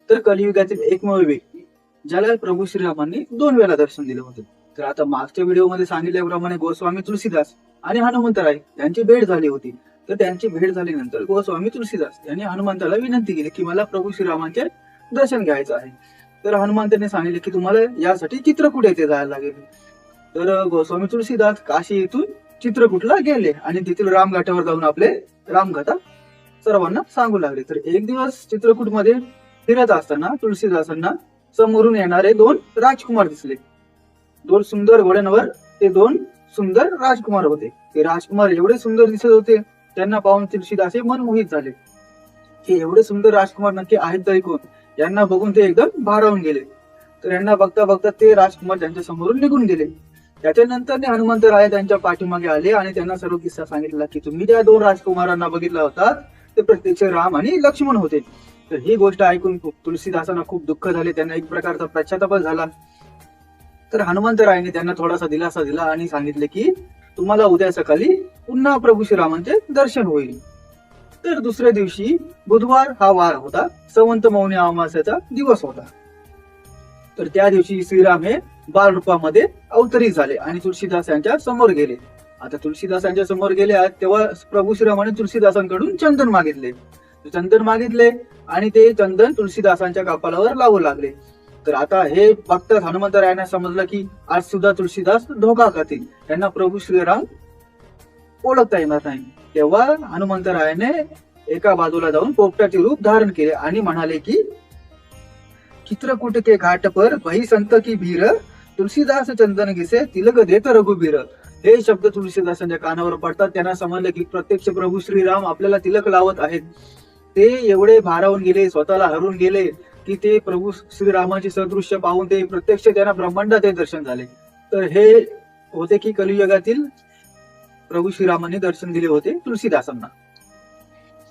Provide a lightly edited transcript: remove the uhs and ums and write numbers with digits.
तर कलियुगातील एकमेव व्यक्ती ज्याला प्रभू श्रीरामांनी 2 वेळा दर्शन दिले होते. तर आता मागच्या व्हिडिओमध्ये सांगितल्याप्रमाणे गोस्वामी तुलसीदास आणि हनुमंतराय यांची भेट झाली होती. तर त्यांची भेट झाल्यानंतर गोस्वामी तुलसीदास यांनी हनुमंताला विनंती केली की मला प्रभू श्रीरामांचे दर्शन घ्यायचं आहे. तर हनुमंताने सांगितले की तुम्हाला यासाठी चित्रकूट येथे जायला लागेल. तर गोस्वामी तुलसीदास काशी येथून चित्रकूटला गेले आणि तेथील रामघाटावर जाऊन आपले रामकथा सर्वांना सांगू लागले. तर एक दिवस चित्रकूट मध्ये फिरत असताना तुलसीदासांना समोरून येणारे 2 राजकुमार दिसले. 2 सुंदर घोड्यांवर ते 2 सुंदर राजकुमार होते. ते राजकुमार एवढे सुंदर दिसत होते, त्यांना पाहून तुलसीदास हे मन मोहित झाले. हे एवढे सुंदर राजकुमार नक्की आहेत तरी कोण? यांना बघून ते एकदम भारावून गेले. तर यांना बघता बघता ते राजकुमार त्यांच्या समोरून निघून गेले. त्याच्यानंतर हनुमंतराय त्यांच्या पाठीमागे आले आणि त्यांना सर्व किस्सा सांगितला की तुम्ही त्या 2 राजकुमारांना बघितला होता ते प्रत्यक्ष राम आणि लक्ष्मण होते. तर ही गोष्ट ऐकून तुलसीदासांना खूप दुःख झाले. त्यांना एक प्रकारचा पश्चाताप झाला. तर हनुमंतरायने त्यांना थोडासा दिलासा दिला आणि सांगितले की तुम्हाला उद्या सकाळी पुन्हा प्रभू श्रीरामांचे दर्शन होईल. तर दुसऱ्या दिवशी बुधवार हा वार होता. संवंत मौनी अमावास्येचा दिवस होता. तर त्या दिवशी श्रीराम हे बाल रूपामध्ये अवतरित झाले आणि तुलसीदास यांच्या समोर गेले. आता तुलसीदासांच्या समोर गेले तेव्हा प्रभू श्रीरामाने तुलसीदासांकडून चंदन मागितले. चंदन मागितले आणि ते चंदन तुलसीदासांच्या कपाळावर लावू लागले. तर आता हे बघताच हनुमंतरायांना समजलं की आज सुद्धा तुलसीदास धोका खातील, त्यांना प्रभू श्रीराम ओळखता येणार नाही. तेव्हा हनुमंतरायाने एका बाजूला जाऊन पोपटाचे रूप धारण केले आणि म्हणाले की चित्रकूट के घाट पर वही संत की भीर, तुलसीदास चंदन घिसे तिलक देत रघुबीर. हे शब्द तुलसीदासांच्या कानावर पडतात. त्यांना समजलं की प्रत्यक्ष प्रभू श्रीराम आपल्याला तिलक लावत आहेत. ते एवढे भारावून गेले, स्वतःला हरून गेले की ते प्रभू श्रीरामाचे सदृश्य पाहून ते प्रत्यक्ष त्यांना ब्रह्मांडात दर्शन झाले. तर हे होते की कलियुगातील प्रभू श्रीरामांनी दर्शन दिले होते तुलसीदासांना.